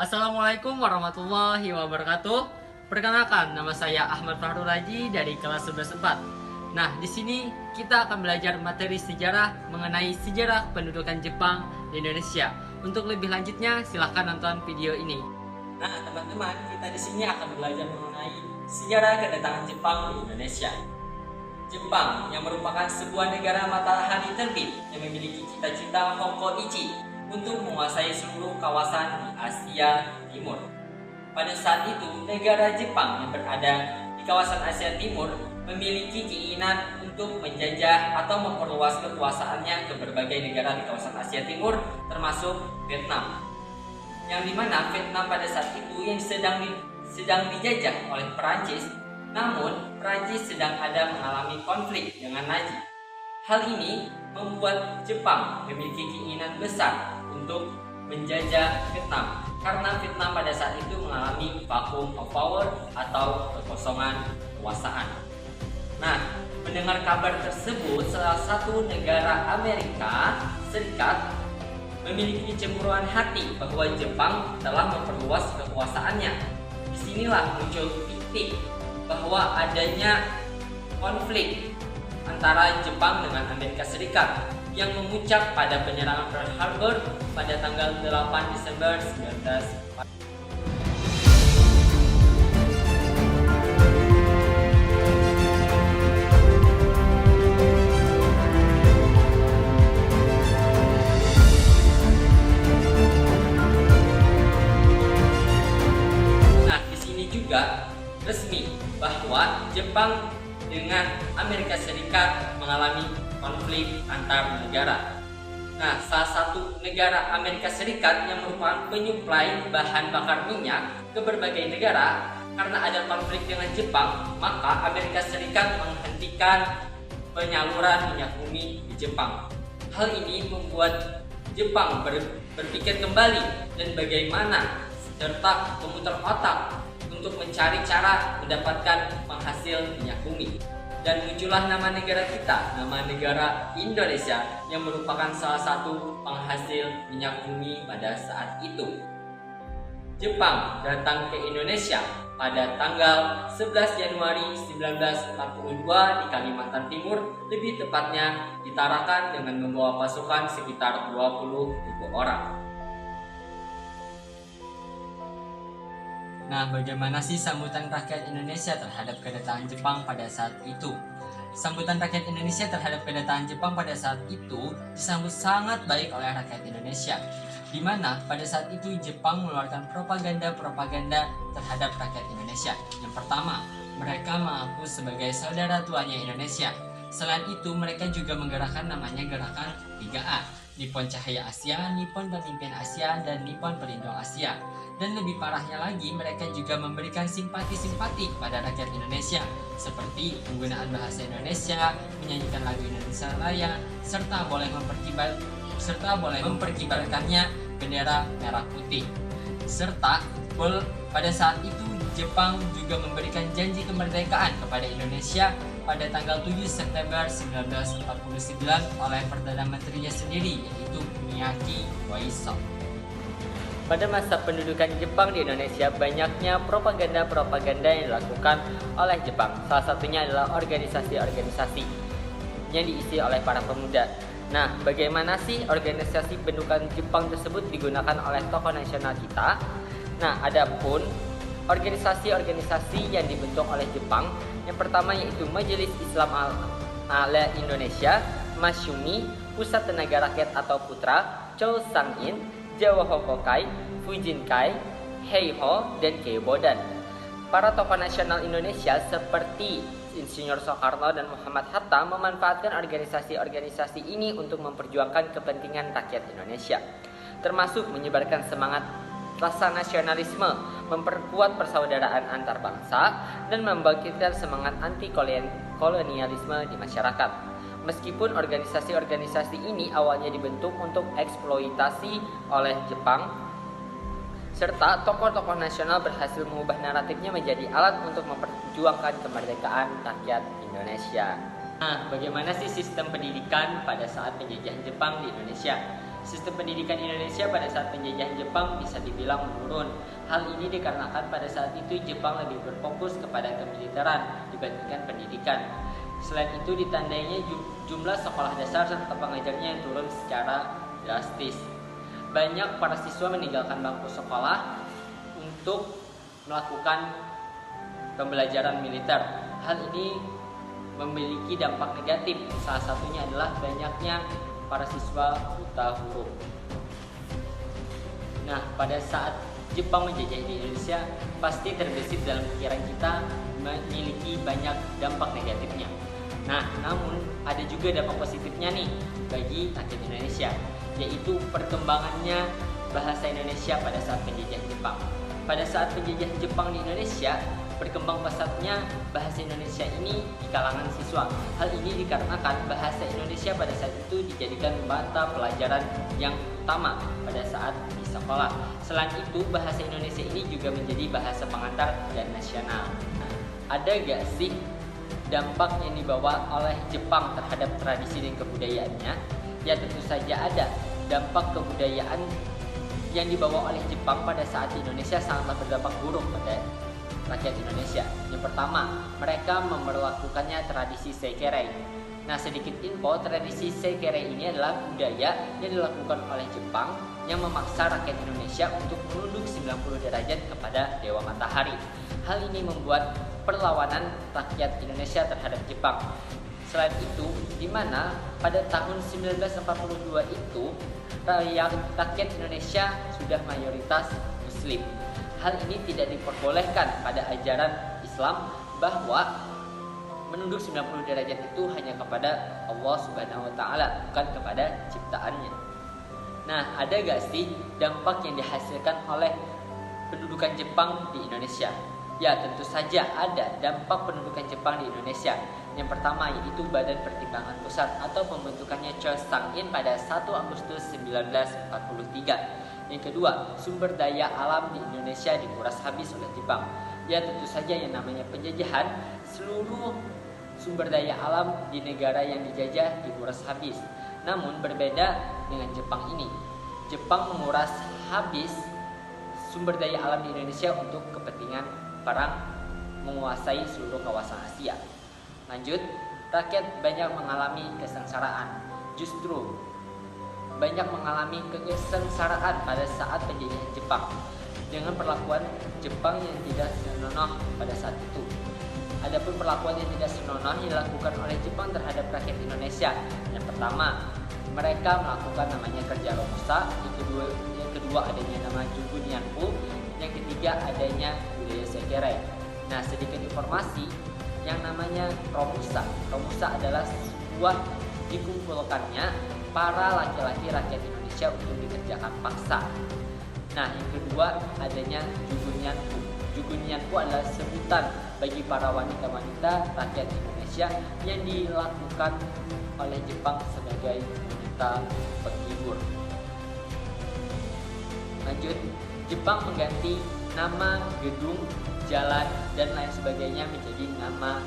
Assalamualaikum warahmatullahi wabarakatuh. Perkenalkan, nama saya Ahmad Fahrul Raji dari kelas 11/4. Nah, di sini kita akan belajar materi sejarah mengenai sejarah pendudukan Jepang di Indonesia. Untuk lebih lanjutnya, silahkan nonton video ini. Nah, teman-teman, kita di sini akan belajar mengenai sejarah kedatangan Jepang di Indonesia. Jepang yang merupakan sebuah negara matahari terbit yang memiliki cita-cita Hokkoichi untuk menguasai seluruh kawasan di Asia Timur. Pada saat itu, negara Jepang yang berada di kawasan Asia Timur memiliki keinginan untuk menjajah atau memperluas kekuasaannya ke berbagai negara di kawasan Asia Timur, termasuk Vietnam. Yang dimana Vietnam pada saat itu yang sedang dijajah oleh Perancis, namun Perancis sedang ada mengalami konflik dengan Nazi. Hal ini membuat Jepang memiliki keinginan besar untuk menjajah Vietnam karena Vietnam pada saat itu mengalami vacuum of power atau kekosongan kekuasaan. Nah, mendengar kabar tersebut, salah satu negara Amerika Serikat memiliki kecemburuan hati bahwa Jepang telah memperluas kekuasaannya. Disinilah muncul titik bahwa adanya konflik antara Jepang dengan Amerika Serikat yang memuncak pada penyerangan Pearl Harbor pada tanggal 8 Desember 1945. Nah, di sini juga resmi bahwa Jepang dengan Amerika Serikat mengalami konflik antar negara. Nah, salah satu negara Amerika Serikat yang merupakan penyuplai bahan bakar minyak ke berbagai negara, karena ada konflik dengan Jepang, maka Amerika Serikat menghentikan penyaluran minyak bumi di Jepang. Hal ini membuat Jepang berpikir kembali dan bagaimana serta memutar otak untuk mencari cara mendapatkan penghasil minyak bumi. Dan muncullah nama negara kita, nama negara Indonesia yang merupakan salah satu penghasil minyak bumi pada saat itu. Jepang datang ke Indonesia pada tanggal 11 Januari 1942 di Kalimantan Timur, lebih tepatnya di Tarakan dengan membawa pasukan sekitar 20.000 orang. Nah, bagaimana sih sambutan rakyat Indonesia terhadap kedatangan Jepang pada saat itu? Sambutan rakyat Indonesia terhadap kedatangan Jepang pada saat itu disambut sangat baik oleh rakyat Indonesia, di mana pada saat itu Jepang mengeluarkan propaganda terhadap rakyat Indonesia. Yang pertama, mereka mengaku sebagai saudara tuanya Indonesia. Selain itu, mereka juga menggerakkan namanya gerakan 3A, Nippon Cahaya Asia, Nippon Pemimpin Asia, dan Nippon Pelindung Asia. Dan lebih parahnya lagi, mereka juga memberikan simpati-simpati kepada rakyat Indonesia, seperti penggunaan bahasa Indonesia, menyanyikan lagu Indonesia Raya, serta boleh memperkibarkannya bendera merah putih. Serta pada saat itu Jepang juga memberikan janji kemerdekaan kepada Indonesia pada tanggal 7 September 1949 oleh Perdana Menterinya sendiri, yaitu Miyaki Koiso. Pada masa pendudukan Jepang di Indonesia, banyaknya propaganda yang dilakukan oleh Jepang. Salah satunya adalah organisasi-organisasi yang diisi oleh para pemuda. Nah, bagaimana sih organisasi pendudukan Jepang tersebut digunakan oleh tokoh nasional kita? Nah, adapun organisasi-organisasi yang dibentuk oleh Jepang, yang pertama yaitu Majelis Islam ala Indonesia, Masyumi, Pusat Tenaga Rakyat atau Putra, Chousangin, Jawa Hokokai, Fujinkai, Heiho, dan Keibodan. Para tokoh nasional Indonesia seperti Insinyur Soekarno dan Muhammad Hatta memanfaatkan organisasi-organisasi ini untuk memperjuangkan kepentingan rakyat Indonesia, termasuk menyebarkan semangat rasa nasionalisme, memperkuat persaudaraan antar bangsa, dan membangkitkan semangat anti-kolonialisme di masyarakat. Meskipun organisasi-organisasi ini awalnya dibentuk untuk eksploitasi oleh Jepang, serta tokoh-tokoh nasional berhasil mengubah naratifnya menjadi alat untuk memperjuangkan kemerdekaan rakyat Indonesia. Nah, bagaimana sih sistem pendidikan pada saat penjajahan Jepang di Indonesia? Sistem pendidikan Indonesia pada saat penjajahan Jepang bisa dibilang menurun. Hal ini dikarenakan pada saat itu Jepang lebih berfokus kepada kemiliteran dibandingkan pendidikan. Selain itu ditandainya jumlah sekolah dasar serta pengajarnya yang turun secara drastis. Banyak para siswa meninggalkan bangku sekolah untuk melakukan pembelajaran militer. Hal ini memiliki dampak negatif. Salah satunya adalah banyaknya para siswa buta huruf. Nah, pada saat Jepang menjajah di Indonesia, pasti terbesit dalam pikiran kita memiliki banyak dampak negatifnya. Nah, namun ada juga dampak positifnya nih bagi rakyat Indonesia, yaitu perkembangannya bahasa Indonesia pada saat penjajahan Jepang. Pada saat penjajahan Jepang di Indonesia, berkembang pesatnya bahasa Indonesia ini di kalangan siswa. Hal ini dikarenakan bahasa Indonesia pada saat itu dijadikan mata pelajaran yang utama pada saat di sekolah. Selain itu, bahasa Indonesia ini juga menjadi bahasa pengantar dan nasional. Nah, ada gak sih dampak yang dibawa oleh Jepang terhadap tradisi dan kebudayaannya? Ya, tentu saja ada. Dampak kebudayaan yang dibawa oleh Jepang pada saat di Indonesia sangatlah berdampak buruk pada rakyat Indonesia. Yang pertama, mereka memperlakukannya tradisi seikere. Nah, sedikit info, tradisi seikere ini adalah budaya yang dilakukan oleh Jepang yang memaksa rakyat Indonesia untuk menunduk 90 derajat kepada Dewa Matahari. Hal ini membuat perlawanan rakyat Indonesia terhadap Jepang. Selain itu, di mana pada tahun 1942 itu rakyat Indonesia sudah mayoritas Muslim. Hal ini tidak diperbolehkan pada ajaran Islam bahwa menunduk 90 derajat itu hanya kepada Allah Subhanahu wa taala, bukan kepada ciptaannya. Nah, ada gak sih dampak yang dihasilkan oleh pendudukan Jepang di Indonesia? Ya, tentu saja ada dampak pendudukan Jepang di Indonesia. Yang pertama yaitu Badan Pertimbangan Pusat atau pembentukannya Choesang-in pada 1 Agustus 1943. Yang kedua, sumber daya alam di Indonesia dikuras habis oleh Jepang. Ya, tentu saja yang namanya penjajahan, seluruh sumber daya alam di negara yang dijajah dikuras habis. Namun berbeda dengan Jepang ini. Jepang menguras habis sumber daya alam di Indonesia untuk kepentingan perang menguasai seluruh kawasan Asia. Lanjut, rakyat banyak mengalami kesengsaraan. Justru banyak mengalami kesengsaraan pada saat penjajahan Jepang dengan perlakuan Jepang yang tidak senonoh pada saat itu. Adapun perlakuan yang tidak senonoh yang dilakukan oleh Jepang terhadap rakyat Indonesia. Yang pertama, mereka melakukan namanya kerja romusa. Yang kedua adanya nama Jugunyanpu. Yang ketiga adanya budaya sekere. Nah, sedikit informasi yang namanya romusa. Romusa adalah sebuah dikumpulkannya para laki-laki rakyat Indonesia untuk dikerjakan paksa. Nah, yang kedua adanya Jugunyanpu. Jugunyanpu adalah sebutan bagi para wanita-wanita rakyat Indonesia yang dilakukan oleh Jepang sebagai wanita penghibur. Lanjut, Jepang mengganti nama gedung, jalan, dan lain sebagainya menjadi nama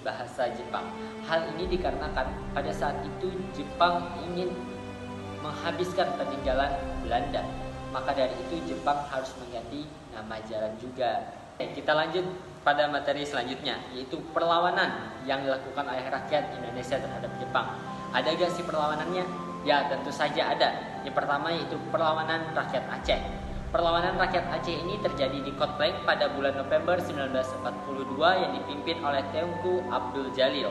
bahasa Jepang. Hal ini dikarenakan pada saat itu Jepang ingin menghabiskan peninggalan Belanda. Maka dari itu Jepang harus mengganti nama jalan juga. Kita lanjut pada materi selanjutnya, yaitu perlawanan yang dilakukan oleh rakyat Indonesia terhadap Jepang. Ada gak sih perlawanannya? Ya, tentu saja ada. Yang pertama yaitu perlawanan rakyat Aceh. Perlawanan rakyat Aceh ini terjadi di Kotleng pada bulan November 1942 yang dipimpin oleh Tengku Abdul Jalil.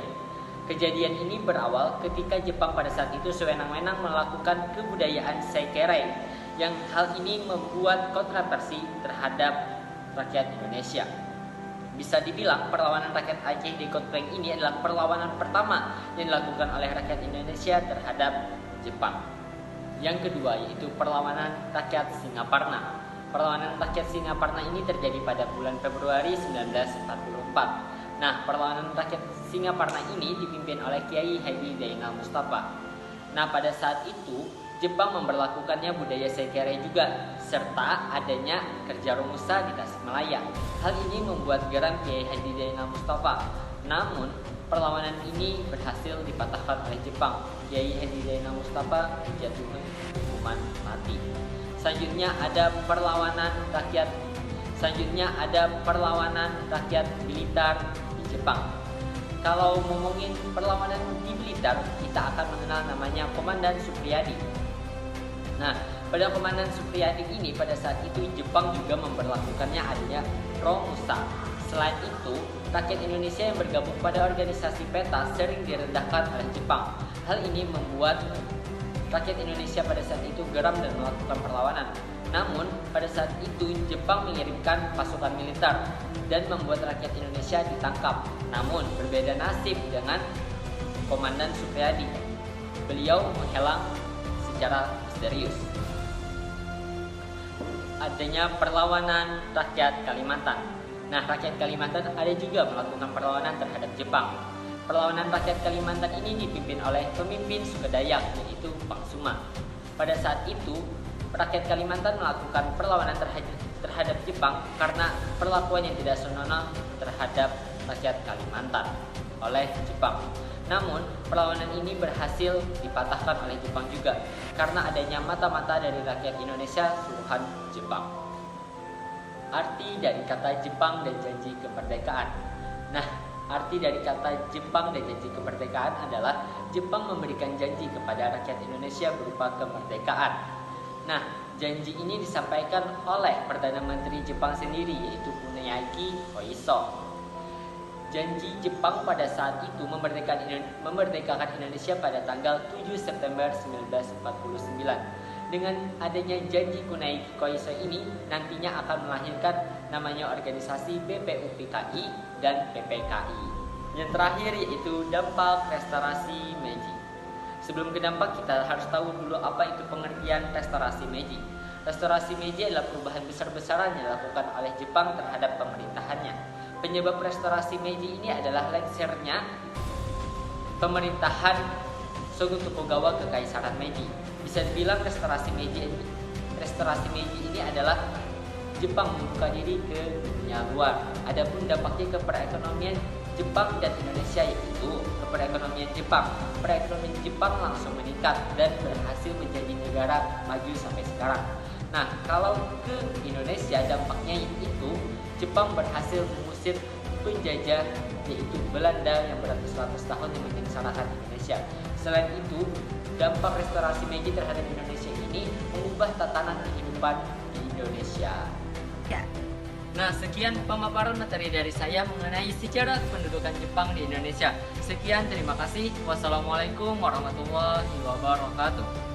Kejadian ini berawal ketika Jepang pada saat itu sewenang-wenang melakukan kebudayaan seikere, yang hal ini membuat kontroversi terhadap rakyat Indonesia. Bisa dibilang perlawanan rakyat Aceh di Kotleng ini adalah perlawanan pertama yang dilakukan oleh rakyat Indonesia terhadap Jepang. Yang kedua yaitu perlawanan rakyat Singaparna. Perlawanan rakyat Singaparna ini terjadi pada bulan Februari 1944. Nah, perlawanan rakyat Singaparna ini dipimpin oleh Kiai Haji Zainal Mustafa. Nah, pada saat itu Jepang memperlakukannya budaya seikere juga, serta adanya kerja romusa di Tasikmalaya. Hal ini membuat geram Kiai Haji Zainal Mustafa. Namun, perlawanan ini berhasil dipatahkan oleh Jepang. Kiai Haji Zainal Mustafa dijatuhkan hukuman mati. Selanjutnya ada perlawanan rakyat Blitar di Jepang. Kalau ngomongin perlawanan di Blitar, kita akan mengenal namanya Komandan Supriyadi. Nah, pada Komandan Supriyadi ini pada saat itu Jepang juga memperlakukannya adanya Romusa. Selain itu, rakyat Indonesia yang bergabung pada organisasi PETA sering direndahkan oleh Jepang. Hal ini membuat rakyat Indonesia pada saat itu geram dan melakukan perlawanan. Namun, pada saat itu Jepang mengirimkan pasukan militer dan membuat rakyat Indonesia ditangkap. Namun, berbeda nasib dengan Komandan Supriyadi. Beliau menghilang secara misterius. Adanya perlawanan rakyat Kalimantan. Nah, rakyat Kalimantan ada juga melakukan perlawanan terhadap Jepang. Perlawanan rakyat Kalimantan ini dipimpin oleh pemimpin suku Dayak, yaitu Pak Suma. Pada saat itu, rakyat Kalimantan melakukan perlawanan terhadap Jepang karena perlakuan yang tidak senonoh terhadap rakyat Kalimantan oleh Jepang. Namun, perlawanan ini berhasil dipatahkan oleh Jepang juga karena adanya mata-mata dari rakyat Indonesia suruhan Jepang. Arti dari kata Jepang dan janji kemerdekaan. Nah, arti dari kata Jepang dan janji kemerdekaan adalah Jepang memberikan janji kepada rakyat Indonesia berupa kemerdekaan. Nah, janji ini disampaikan oleh Perdana Menteri Jepang sendiri, yaitu Kuniaki Koiso. Janji Jepang pada saat itu memerdekakan Indonesia pada tanggal 7 September 1949. Dengan adanya janji Kuniaki Koiso ini nantinya akan melahirkan namanya organisasi BPUPKI dan PPKI. Yang terakhir yaitu dampak restorasi Meiji. Sebelum ke dampak, kita harus tahu dulu apa itu pengertian restorasi Meiji. Restorasi Meiji adalah perubahan besar-besaran yang dilakukan oleh Jepang terhadap pemerintahannya. Penyebab restorasi Meiji ini adalah lengsernya pemerintahan Shogun Tokugawa Kekaisaran Meiji. Bisa dibilang restorasi Meiji ini adalah Jepang membuka diri ke dunia luar. Adapun dampaknya ke perekonomian Jepang dan Indonesia yaitu ke perekonomian Jepang. Perekonomian Jepang langsung meningkat dan berhasil menjadi negara maju sampai sekarang. Nah, kalau ke Indonesia dampaknya yaitu Jepang berhasil mengusir penjajah yaitu Belanda yang beratus-ratus tahun yang menyengsarakan Indonesia. Selain itu, dampak restorasi Meiji terhadap Indonesia ini mengubah tatanan kehidupan di Indonesia. Ya. Nah, sekian pemaparan materi dari saya mengenai sejarah pendudukan Jepang di Indonesia. Sekian, terima kasih. Wassalamualaikum warahmatullahi wabarakatuh.